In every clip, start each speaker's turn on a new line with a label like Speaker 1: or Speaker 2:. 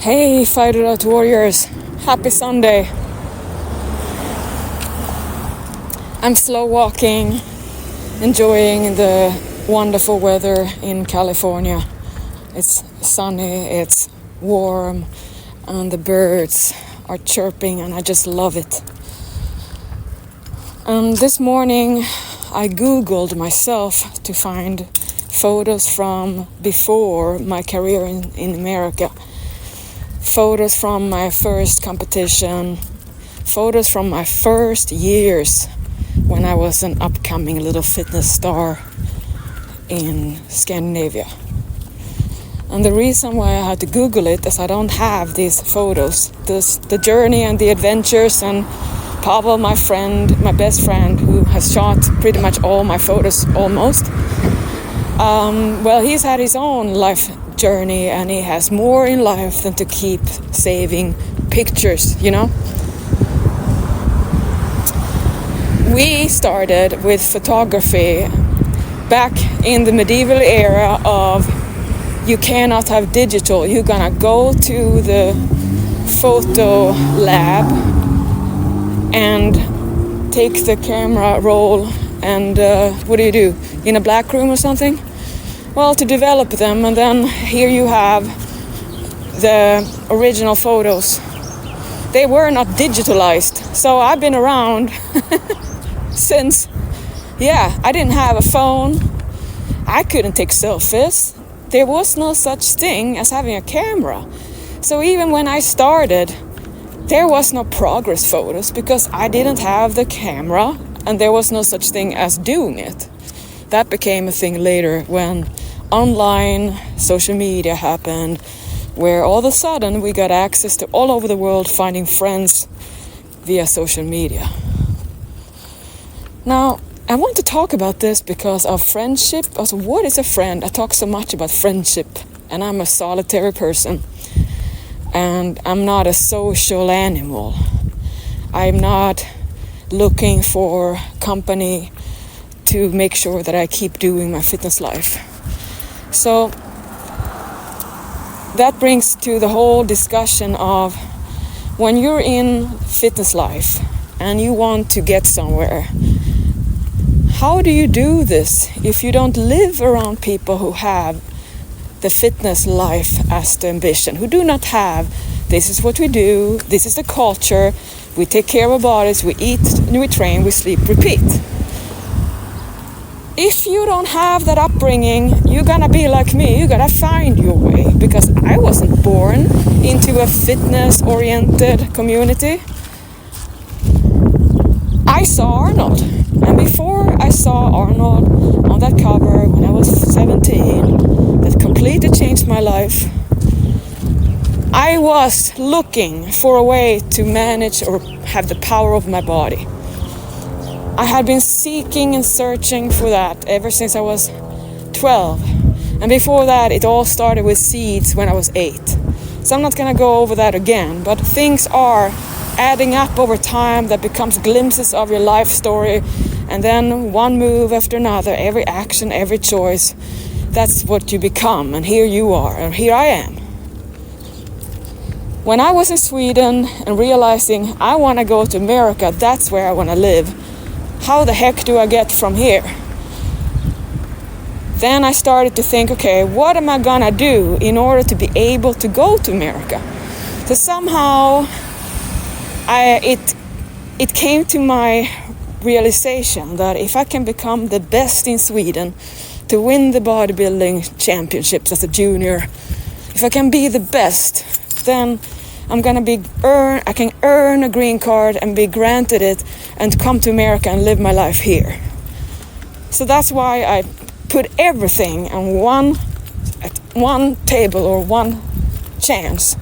Speaker 1: Hey, Fighter Out Warriors. Happy Sunday. I'm slow walking, enjoying the wonderful weather in California. It's sunny, it's warm, and the birds are chirping, and I just love it. And this morning I Googled myself to find photos from before my career in America. Photos from my first competition, photos from my first years when I was an upcoming little fitness star in Scandinavia. And the reason why I had to Google it is I don't have these photos. The journey and the adventures, and Pavel, my friend, my best friend, who has shot pretty much all my photos almost. Well, he's had his own life journey, and he has more in life than to keep saving pictures, you know. We started with photography back in the medieval era of you cannot have digital. You're gonna go to the photo lab and take the camera roll and what do? In a black room or something? Well, to develop them, and then here you have the original photos. They were not digitalized, so I've been around since, I didn't have a phone. I couldn't take selfies. There was no such thing as having a camera. So even when I started, there was no progress photos because I didn't have the camera, and there was no such thing as doing it. That became a thing later when online social media happened, where all of a sudden we got access to all over the world finding friends via social media. Now, I want to talk about this because of friendship. Also, what is a friend? I talk so much about friendship, and I'm a solitary person, and I'm not a social animal. I'm not looking for company to make sure that I keep doing my fitness life. So that brings to the whole discussion of when you're in fitness life and you want to get somewhere, how do you do this if you don't live around people who have the fitness life as the ambition, who do not have, this is what we do, this is the culture, we take care of our bodies, we eat, we train, we sleep, repeat. If you don't have that upbringing, you're gonna be like me, you gotta find your way, because I wasn't born into a fitness-oriented community. I saw Arnold, and before I saw Arnold on that cover when I was 17, that completely changed my life. I was looking for a way to manage or have the power of my body. I had been seeking and searching for that ever since I was 12. And before that, it all started with seeds when I was 8. So I'm not going to go over that again, but things are adding up over time that becomes glimpses of your life story, and then one move after another, every action, every choice, that's what you become, and here you are, and here I am. When I was in Sweden and realizing I want to go to America, that's where I want to live. How the heck do I get from here? Then I started to think, okay, what am I gonna do in order to be able to go to America? So somehow it came to my realization that if I can become the best in Sweden to win the bodybuilding championships as a junior, if I can be the best, then I can earn a green card and be granted it and come to America and live my life here. So that's why I put everything on one table or one chance.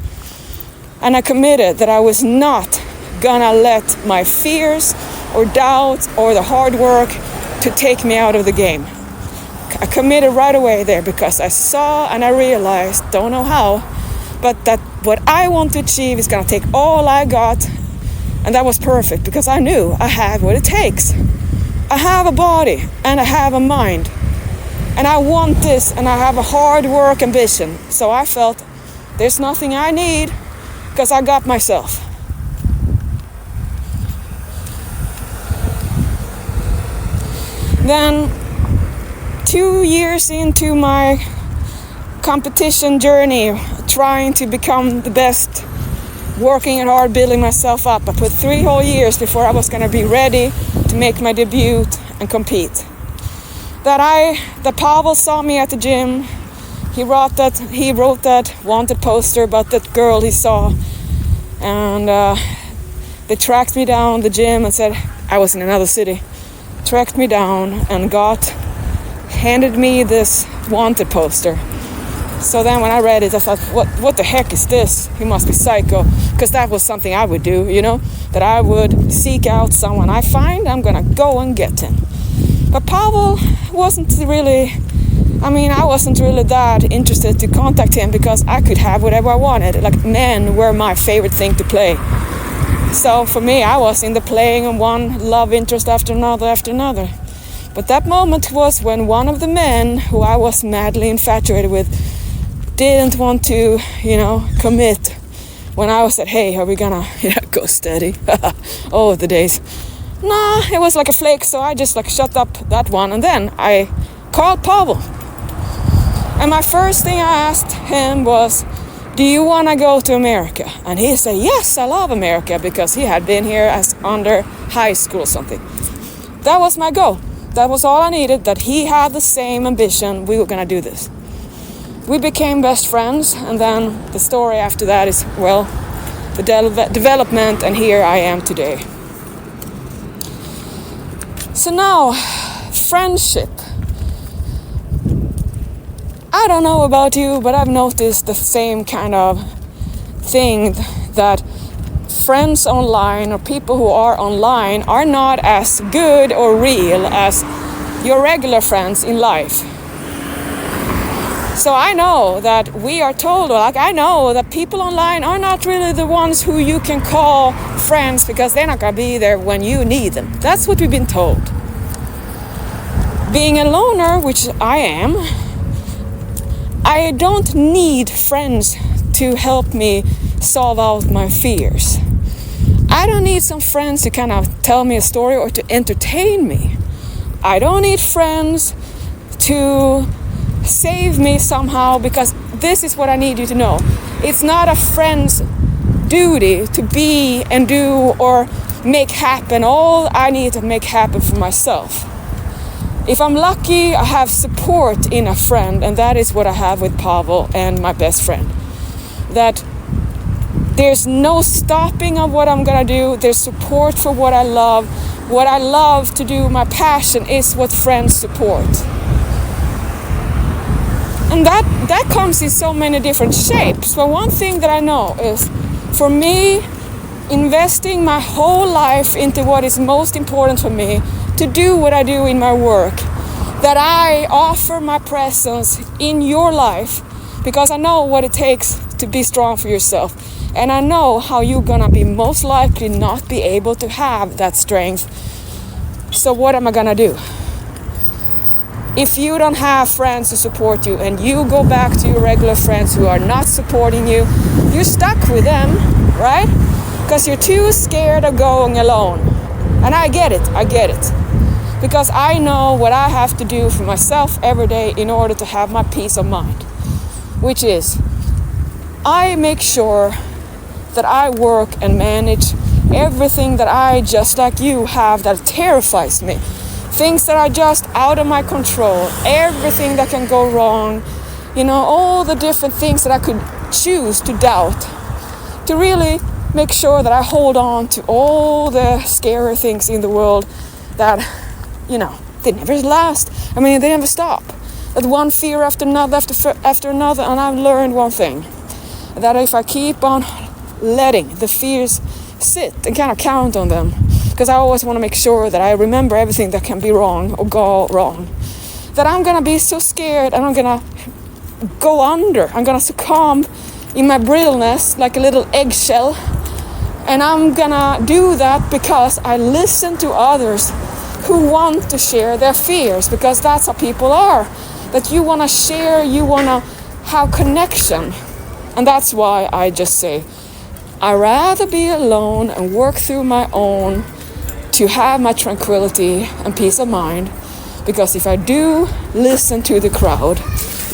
Speaker 1: And I committed that I was not gonna let my fears or doubts or the hard work to take me out of the game. I committed right away there because I saw and I realized, don't know how, but that what I want to achieve is gonna take all I got, and that was perfect because I knew I had what it takes. I have a body and I have a mind, and I want this, and I have a hard work ambition. So I felt There's nothing I need because I got myself. Then 2 years into my competition journey, trying to become the best, working hard, building myself up, I put 3 whole years before I was going to be ready to make my debut and compete. That Pavel saw me at the gym. He wrote that wanted poster about that girl he saw, and they tracked me down the gym and said I was in another city. Tracked me down and handed me this wanted poster. So then when I read it, I thought, what the heck is this? He must be psycho, because that was something I would do, that I would seek out someone I find, I'm gonna go and get him. But Pavel wasn't really that interested to contact him, because I could have whatever I wanted. Like, men were my favorite thing to play. So for me, I was in the playing and one love interest after another. But that moment was when one of the men who I was madly infatuated with didn't want to, commit. When I said, hey, are we gonna go steady? Oh, the days. Nah, it was like a flake, so I just shut up that one. And then I called Pavel. And my first thing I asked him was, do you want to go to America? And he said, yes, I love America, because he had been here as under high school or something. That was my goal. That was all I needed, that he had the same ambition. We were going to do this. We became best friends, and then the story after that is, the development, and here I am today. So now, friendship. I don't know about you, but I've noticed the same kind of thing, that friends online or people who are online are not as good or real as your regular friends in life. So I know that we are told, I know that people online are not really the ones who you can call friends, because they're not going to be there when you need them. That's what we've been told. Being a loner, which I am, I don't need friends to help me solve out my fears. I don't need some friends to kind of tell me a story or to entertain me. I don't need friends to save me somehow, because this is what I need you to know. It's not a friend's duty to be and do or make happen. All I need to make happen for myself. If I'm lucky, I have support in a friend, and that is what I have with Pavel and my best friend. That there's no stopping of what I'm gonna do. There's support for what I love. What I love to do, my passion, is what friends support. And that comes in so many different shapes. But one thing that I know is, for me, investing my whole life into what is most important for me, to do what I do in my work, that I offer my presence in your life, because I know what it takes to be strong for yourself, and I know how you're gonna be most likely not be able to have that strength. So what am I gonna do? If you don't have friends to support you, and you go back to your regular friends who are not supporting you, you're stuck with them, right? Because you're too scared of going alone. And I get it. Because I know what I have to do for myself every day in order to have my peace of mind. Which is, I make sure that I work and manage everything that I, just like you, have that terrifies me. Things that are just out of my control. Everything that can go wrong. All the different things that I could choose to doubt. To really make sure that I hold on to all the scary things in the world that, they never last. They never stop. That one fear after another, after another, and I've learned one thing. That if I keep on letting the fears sit and kind of count on them, because I always want to make sure that I remember everything that can be wrong or go wrong, that I'm going to be so scared and I'm going to go under. I'm going to succumb in my brittleness like a little eggshell. And I'm gonna do that because I listen to others who want to share their fears, because that's how people are. That you want to share, you want to have connection. And that's why I just say, I'd rather be alone and work through my own to have my tranquility and peace of mind. Because if I do listen to the crowd,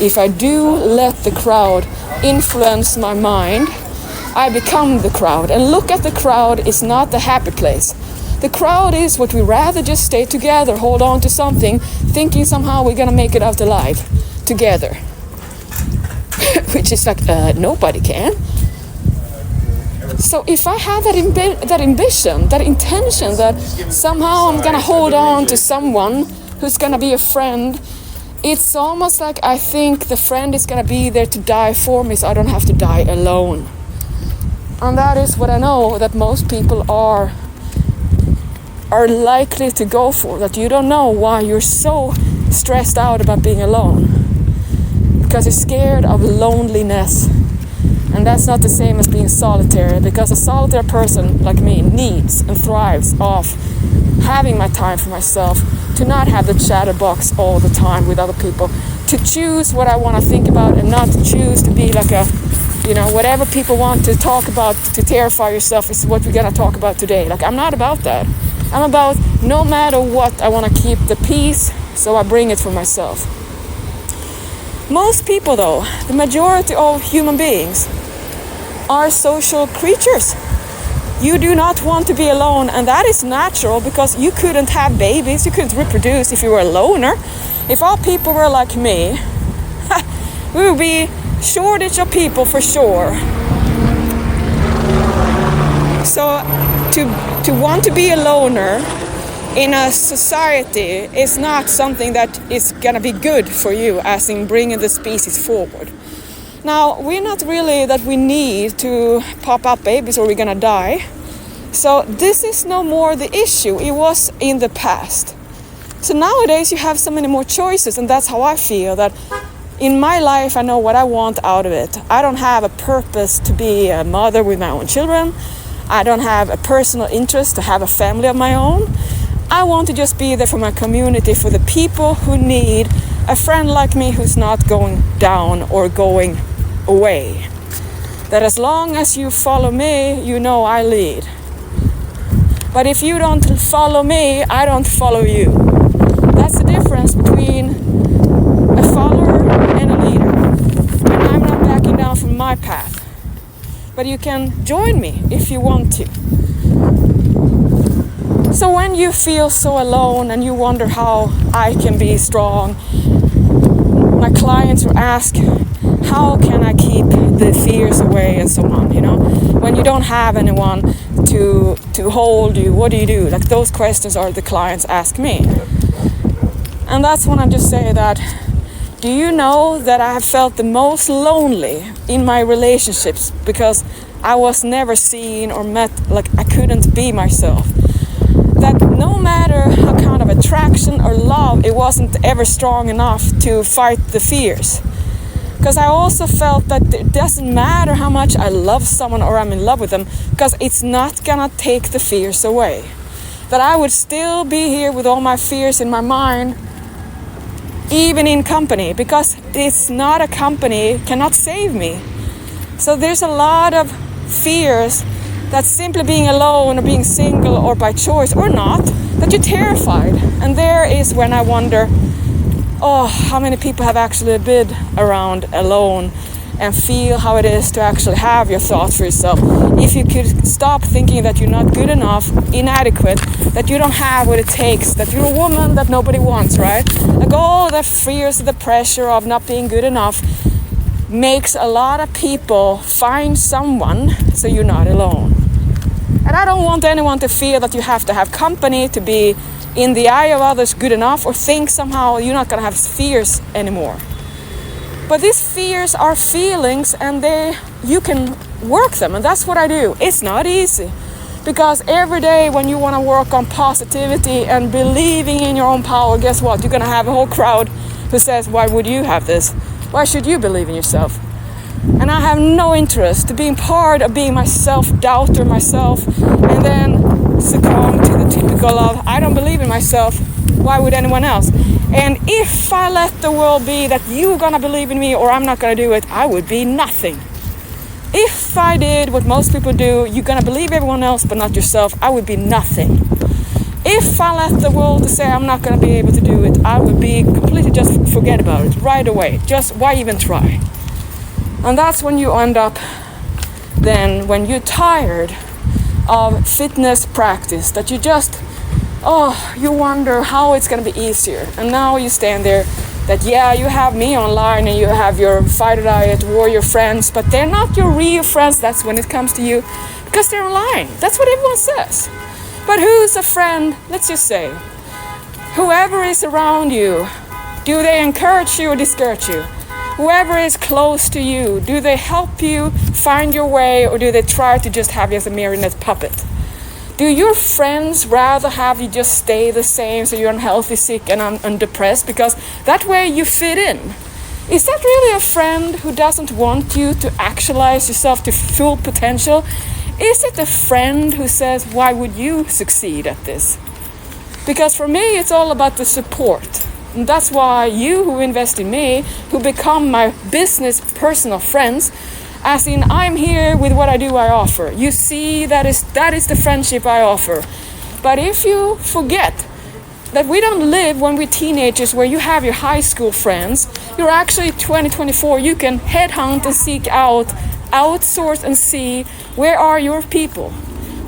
Speaker 1: if I do let the crowd influence my mind, I become the crowd. And look at the crowd is not the happy place. The crowd is what we rather just stay together, hold on to something, thinking somehow we're gonna make it out alive together. Which is like, nobody can. So if I have that ambition, that intention, that somehow I'm gonna hold on to someone who's gonna be a friend, it's almost like I think the friend is gonna be there to die for me, so I don't have to die alone. And that is what I know that most people are likely to go for, that you don't know why you're so stressed out about being alone. Because you're scared of loneliness. And that's not the same as being solitary, because a solitary person like me needs and thrives off having my time for myself, to not have the chatterbox all the time with other people, to choose what I want to think about and not to choose to be like a, whatever people want to talk about to terrify yourself is what we're going to talk about today. Like, I'm not about that. I'm about, no matter what, I want to keep the peace, so I bring it for myself. Most people, though, the majority of human beings, are social creatures. You do not want to be alone, and that is natural, because you couldn't have babies, you couldn't reproduce if you were a loner. If all people were like me, we would be shortage of people for sure. So to want to be a loner in a society is not something that is gonna be good for you, as in bringing the species forward. Now, we're not really that we need to pop up babies or we're gonna die. So this is no more the issue. It was in the past. So nowadays you have so many more choices, and that's how I feel, that in my life I know what I want out of it. I don't have a purpose to be a mother with my own children. I don't have a personal interest to have a family of my own. I want to just be there for my community, for the people who need a friend like me who's not going down or going away. That as long as you follow me, you know I lead. But if you don't follow me, I don't follow you. That's the difference between a follower and a leader. And I'm not backing down from my path. But you can join me if you want to. So when you feel so alone and you wonder how I can be strong, my clients will ask, how can I keep the fears away and so on, When you don't have anyone to hold you, what do? Like, those questions are the clients ask me. And that's when I just say that, do you know that I have felt the most lonely in my relationships, because I was never seen or met, like I couldn't be myself. That no matter how kind of attraction or love, it wasn't ever strong enough to fight the fears. Because I also felt that it doesn't matter how much I love someone or I'm in love with them, because it's not gonna take the fears away. That I would still be here with all my fears in my mind, even in company, because it's not a company cannot save me. So there's a lot of fears that simply being alone or being single or by choice or not, that you're terrified. And there is when I wonder, how many people have actually been around alone and feel how it is to actually have your thoughts for yourself. If you could stop thinking that you're not good enough, inadequate, that you don't have what it takes, that you're a woman that nobody wants, right? Like all the fears, the pressure of not being good enough makes a lot of people find someone so you're not alone. And I don't want anyone to feel that you have to have company to be in the eye of others good enough, or think somehow you're not going to have fears anymore. But these fears are feelings, and you can work them, and that's what I do. It's not easy, because every day when you want to work on positivity and believing in your own power, guess what? You're going to have a whole crowd who says, why would you have this? Why should you believe in yourself? And I have no interest to being part of being my self-doubter myself, and then succumb to the typical of, I don't believe in myself, why would anyone else? And if I let the world be that you're gonna believe in me or I'm not gonna do it, I would be nothing. If I did what most people do, you're gonna believe everyone else but not yourself, I would be nothing. If I let the world say I'm not gonna be able to do it, I would be completely just forget about it right away. Just why even try? And that's when you end up then when you're tired of fitness practice, that you just, you wonder how it's gonna be easier. And now you stand there that, yeah, you have me online and you have your Fighter Diet warrior friends, but they're not your real friends. That's when it comes to you, because they're online. That's what everyone says. But who's a friend? Let's just say, whoever is around you, do they encourage you or discourage you? Whoever is close to you, do they help you find your way, or do they try to just have you as a marionette puppet? Do your friends rather have you just stay the same so you're unhealthy, sick, and depressed because that way you fit in? Is that really a friend who doesn't want you to actualize yourself to full potential? Is it a friend who says, why would you succeed at this? Because for me, it's all about the support. And that's why you who invest in me, who become my business personal friends, as in, I'm here with what I do, I offer. You see, that is the friendship I offer. But if you forget that we don't live when we're teenagers where you have your high school friends, you're actually 2024, you can headhunt and seek out, outsource and see where are your people.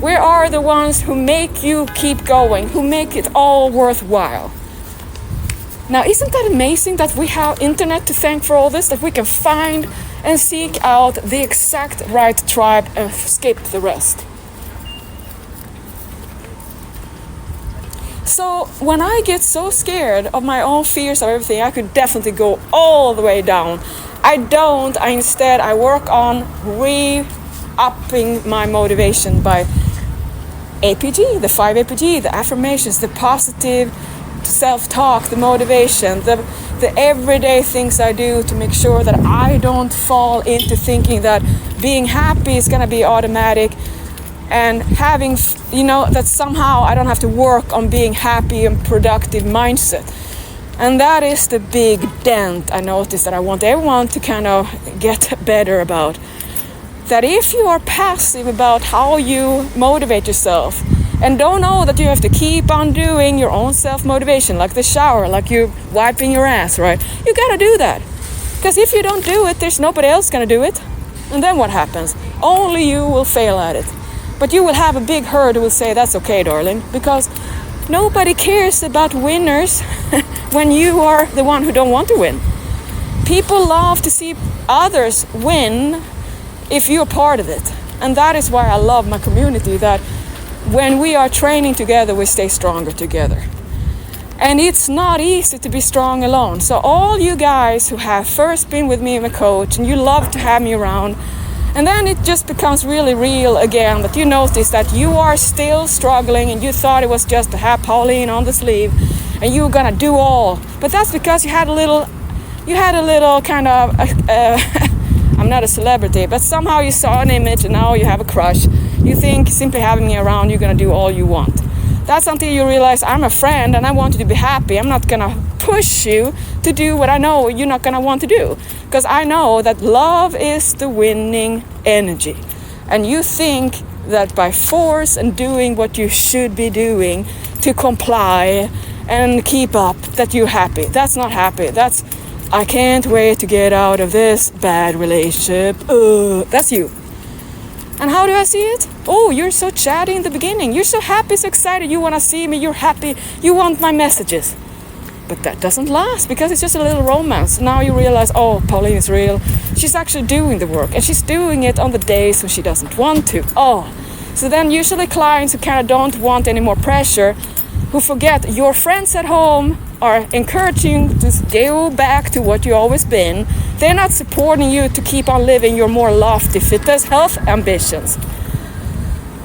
Speaker 1: Where are the ones who make you keep going, who make it all worthwhile? Now, isn't that amazing that we have internet to thank for all this, that we can find and seek out the exact right tribe and skip the rest? So when I get so scared of my own fears of everything, I could definitely go all the way down. I don't. I work on re-upping my motivation by APG, the 5 APG, the affirmations, the positive self-talk, the motivation, the everyday things I do to make sure that I don't fall into thinking that being happy is going to be automatic, and having, that somehow I don't have to work on being happy and productive mindset. And that is the big dent I noticed that I want everyone to kind of get better about. That if you are passive about how you motivate yourself, and don't know that you have to keep on doing your own self-motivation, like the shower, like you wiping your ass, right? You gotta do that. Because if you don't do it, there's nobody else gonna do it. And then what happens? Only you will fail at it. But you will have a big herd who will say, that's okay, darling. Because nobody cares about winners when you are the one who don't want to win. People love to see others win if you're part of it. And that is why I love my community, that when we are training together, we stay stronger together. And it's not easy to be strong alone. So all you guys who have first been with me as a coach, and you love to have me around, and then it just becomes really real again, that you notice that you are still struggling, and you thought it was just to have Pauline on the sleeve, and you were gonna do all. But that's because you had a little kind of, I'm not a celebrity, but somehow you saw an image and now you have a crush. You think simply having me around, you're going to do all you want. That's until you realize I'm a friend and I want you to be happy. I'm not going to push you to do what I know you're not going to want to do. Because I know that love is the winning energy. And you think that by force and doing what you should be doing to comply and keep up, that you're happy. That's not happy. That's, I can't wait to get out of this bad relationship. That's you. And how do I see it? Oh, you're so chatty in the beginning. You're so happy, so excited. You want to see me. You're happy. You want my messages. But that doesn't last because it's just a little romance. Now you realize, oh, Pauline is real. She's actually doing the work. And she's doing it on the days when she doesn't want to. Oh, so then usually clients who kind of don't want any more pressure, who forget your friends at home are encouraging you to go back to what you've always been. They're not supporting you to keep on living your more lofty fitness health ambitions.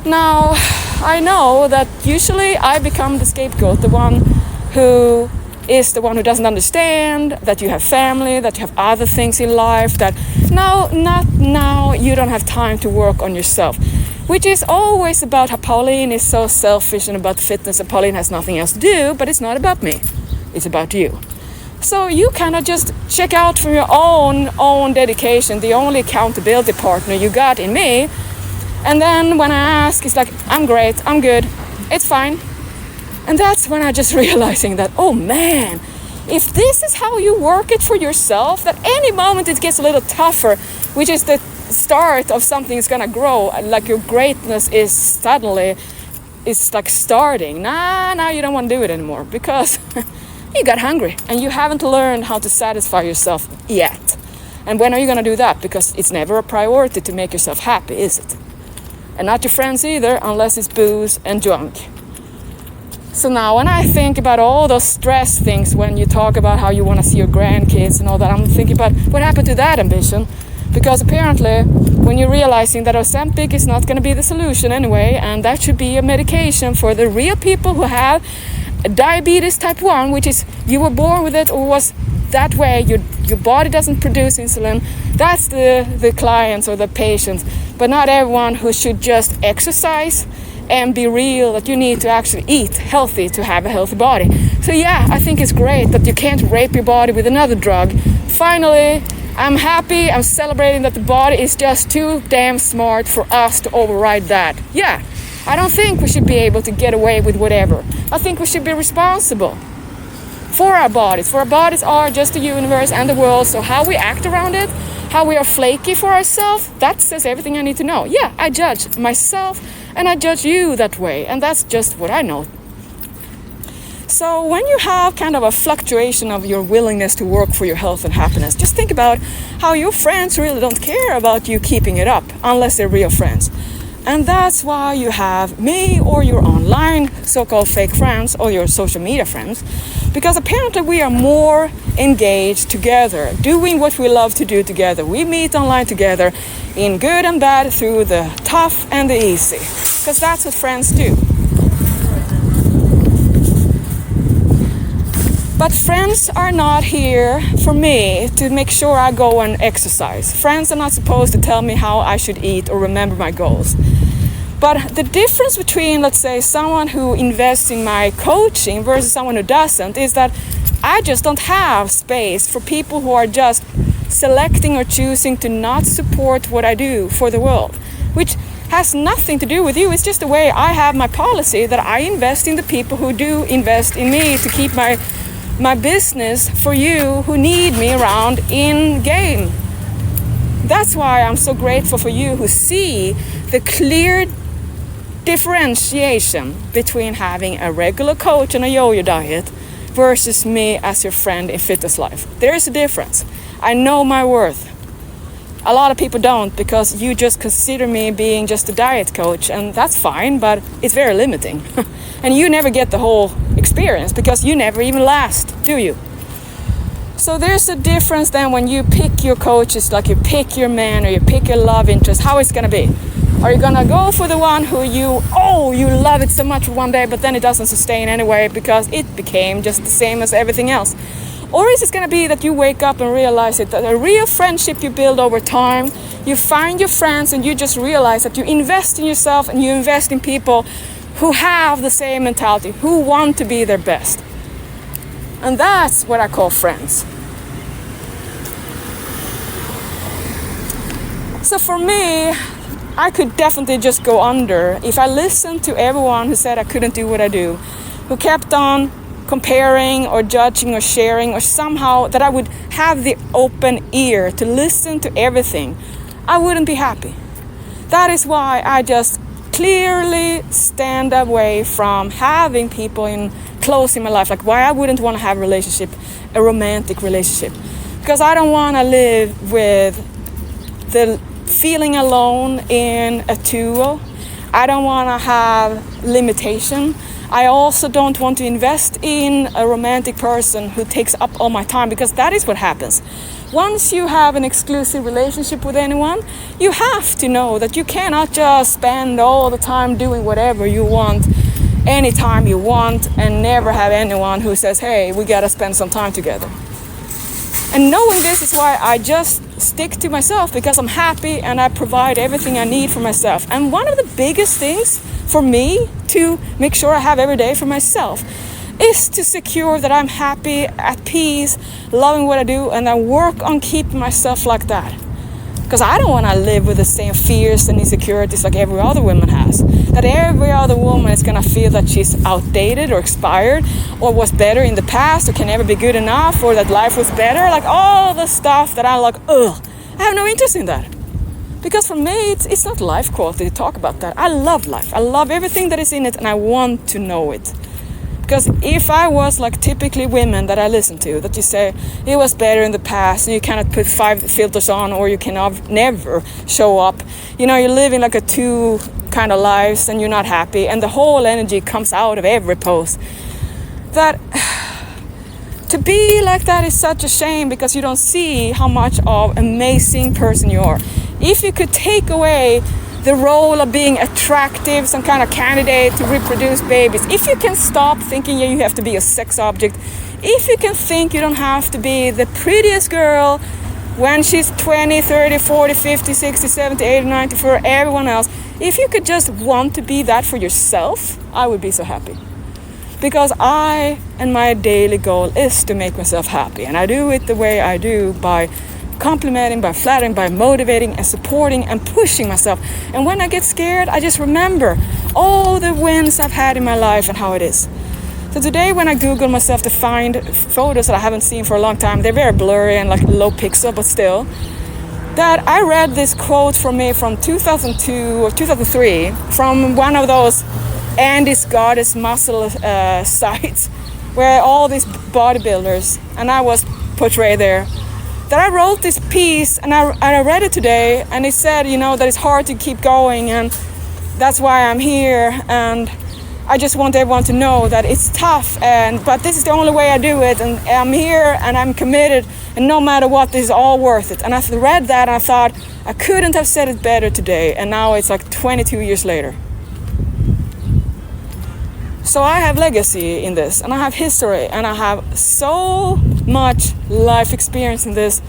Speaker 1: Now, I know that usually I become the scapegoat, the one who is the one who doesn't understand that you have family, that you have other things in life, that no, not now, you don't have time to work on yourself. Which is always about how Pauline is so selfish and about fitness, and Pauline has nothing else to do, but it's not about me. It's about you. So you kind of just check out from your own dedication, the only accountability partner you got in me. And then when I ask, it's like, I'm great, I'm good, it's fine. And that's when I just realizing that, oh man, if this is how you work it for yourself, that any moment it gets a little tougher, which is the start of something that's gonna grow, like your greatness is suddenly, it's like starting. Now you don't want to do it anymore because you got hungry and you haven't learned how to satisfy yourself yet. And when are you gonna do that? Because it's never a priority to make yourself happy, is it? And not your friends either, unless it's booze and junk. So now when I think about all those stress things, when you talk about how you want to see your grandkids and all that, I'm thinking about what happened to that ambition. Because apparently, when you're realizing that Ozempic is not going to be the solution anyway, and that should be a medication for the real people who have diabetes type 1, which is you were born with it or was that way, your body doesn't produce insulin. That's the clients or the patients, but not everyone who should just exercise and be real that you need to actually eat healthy to have a healthy body. So yeah, I think it's great that you can't rape your body with another drug. Finally, I'm happy, I'm celebrating that the body is just too damn smart for us to override that. Yeah, I don't think we should be able to get away with whatever. I think we should be responsible for our bodies. For our bodies are just the universe and the world, so how we act around it, how we are flaky for ourselves, that says everything I need to know. Yeah, I judge myself and I judge you that way, and that's just what I know. So when you have kind of a fluctuation of your willingness to work for your health and happiness, just think about how your friends really don't care about you keeping it up, unless they're real friends. And that's why you have me or your online so-called fake friends or your social media friends, because apparently we are more engaged together, doing what we love to do together. We meet online together in good and bad, through the tough and the easy, because that's what friends do. But friends are not here for me to make sure I go and exercise. Friends are not supposed to tell me how I should eat or remember my goals. But the difference between, let's say, someone who invests in my coaching versus someone who doesn't is that I just don't have space for people who are just selecting or choosing to not support what I do for the world, which has nothing to do with you. It's just the way I have my policy, that I invest in the people who do invest in me to keep my business for you who need me around in game. That's why I'm so grateful for you who see the clear differentiation between having a regular coach and a yo-yo diet versus me as your friend in Fitness Life. There is a difference. I know my worth. A lot of people don't, because you just consider me being just a diet coach, and that's fine, but it's very limiting. And you never get the whole experience because you never even last, do you? So there's a difference then when you pick your coaches, like you pick your man or you pick your love interest, how it's gonna be. Are you gonna go for the one who you love it so much for one day, but then it doesn't sustain anyway because it became just the same as everything else? Or is it gonna be that you wake up and realize that a real friendship you build over time, you find your friends and you just realize that you invest in yourself and you invest in people who have the same mentality, who want to be their best. And that's what I call friends. So for me, I could definitely just go under if I listened to everyone who said I couldn't do what I do, who kept on comparing or judging or sharing, or somehow that I would have the open ear to listen to everything. I wouldn't be happy. That is why I just clearly stand away from having people close in my life, like why I wouldn't want to have a romantic relationship, because I don't want to live with the feeling alone in a tool. I don't want to have limitation. I also don't want to invest in a romantic person who takes up all my time, because that is what happens. Once you have an exclusive relationship with anyone, you have to know that you cannot just spend all the time doing whatever you want, anytime you want, and never have anyone who says, hey, we gotta spend some time together. And knowing this is why I just stick to myself, because I'm happy and I provide everything I need for myself. And one of the biggest things for me to make sure I have every day for myself is to secure that I'm happy, at peace, loving what I do, and I work on keeping myself like that. Because I don't want to live with the same fears and insecurities like every other woman has. That every other woman is going to feel that she's outdated or expired or was better in the past or can never be good enough or that life was better. Like all the stuff that I'm like, ugh, I have no interest in that. Because for me, it's not life quality to talk about that. I love life. I love everything that is in it and I want to know it. Because if I was like typically women that I listen to, that you say it was better in the past and you cannot put 5 filters on or you cannot never show up, you're living like a 2 kind of lives and you're not happy and the whole energy comes out of every post. That to be like that is such a shame because you don't see how much of amazing person you are. If you could take away the role of being attractive, some kind of candidate to reproduce babies. If you can stop thinking you have to be a sex object, if you can think you don't have to be the prettiest girl when she's 20, 30, 40, 50, 60, 70, 80, 90 for everyone else, if you could just want to be that for yourself, I would be so happy. Because my daily goal is to make myself happy. And I do it the way I do by complimenting, by flattering, by motivating and supporting and pushing myself. And when I get scared, I just remember all the wins I've had in my life and how it is. So today when I Google myself to find photos that I haven't seen for a long time, they're very blurry and like low pixel, but still, that I read this quote from me from 2002 or 2003 from one of those Andy's Goddess muscle sites where all these bodybuilders, and I was portrayed there, that I wrote this piece and I read it today and it said, that it's hard to keep going and that's why I'm here and I just want everyone to know that it's tough but this is the only way I do it and I'm here and I'm committed and no matter what, this is all worth it. And I read that and I thought I couldn't have said it better today and now it's like 22 years later. So I have legacy in this and I have history and I have so much life experience in this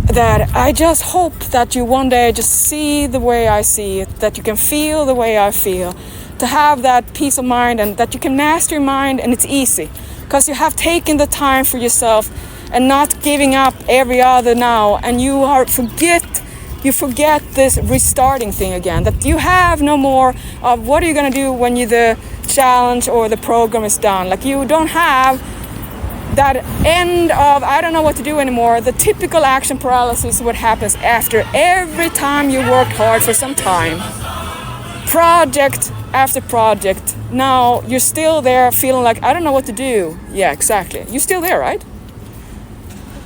Speaker 1: that I just hope that you one day just see the way I see it, that you can feel the way I feel, to have that peace of mind and that you can master your mind and it's easy because you have taken the time for yourself and not giving up every other now and you forget this restarting thing again, that you have no more of what are you going to do when the challenge or the program is done. Like you don't have that end of I don't know what to do anymore. The typical action paralysis is what happens after every time you worked hard for some time. Project after project. Now you're still there feeling like I don't know what to do. Yeah, exactly. You're still there, right?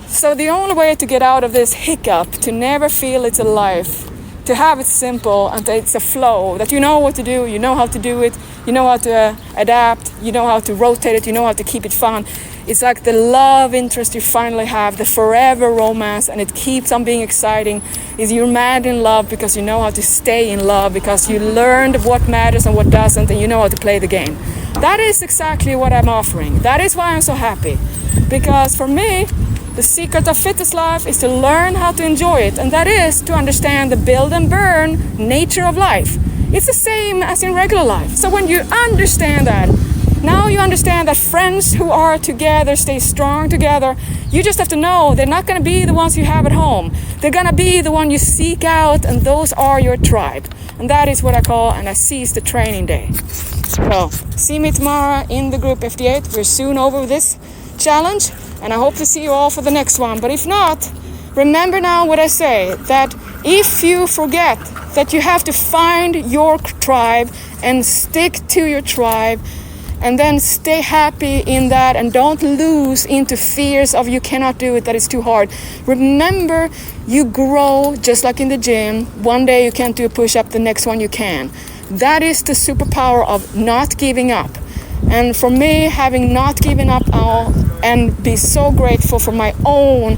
Speaker 1: So the only way to get out of this hiccup, to never feel it's a life, to have it simple and that it's a flow, that you know what to do, you know how to do it, you know how to adapt, you know how to rotate it, you know how to keep it fun. It's like the love interest you finally have, the forever romance, and it keeps on being exciting. Is you're mad in love because you know how to stay in love, because you learned what matters and what doesn't, and you know how to play the game. That is exactly what I'm offering. That is why I'm so happy. Because for me, the secret of fittest life is to learn how to enjoy it, and that is to understand the build and burn nature of life. It's the same as in regular life. So when you understand that, now you understand that friends who are together stay strong together. You just have to know they're not going to be the ones you have at home. They're going to be the one you seek out, and those are your tribe. And that is what I call, and I seize the training day. So see me tomorrow in the group 58. We're soon over with this challenge. And I hope to see you all for the next one. But if not, remember now what I say, that if you forget that you have to find your tribe and stick to your tribe and then stay happy in that and don't lose into fears of you cannot do it, that is too hard. Remember, you grow just like in the gym. One day you can't do a push-up, the next one you can. That is the superpower of not giving up. And for me, having not given up and be so grateful for my own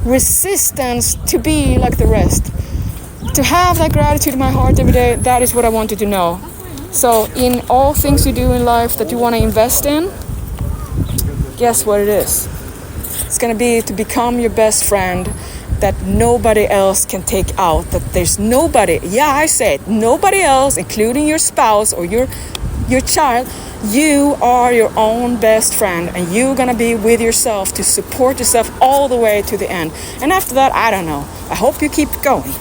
Speaker 1: resistance to be like the rest, to have that gratitude in my heart every day, that is what I want you to know. So in all things you do in life that you want to invest in, guess what it is? It's going to be to become your best friend that nobody else can take out, that there's nobody, yeah, I say it, nobody else, including your spouse or your your child, you are your own best friend, and you're gonna be with yourself to support yourself all the way to the end. And after that, I don't know. I hope you keep going.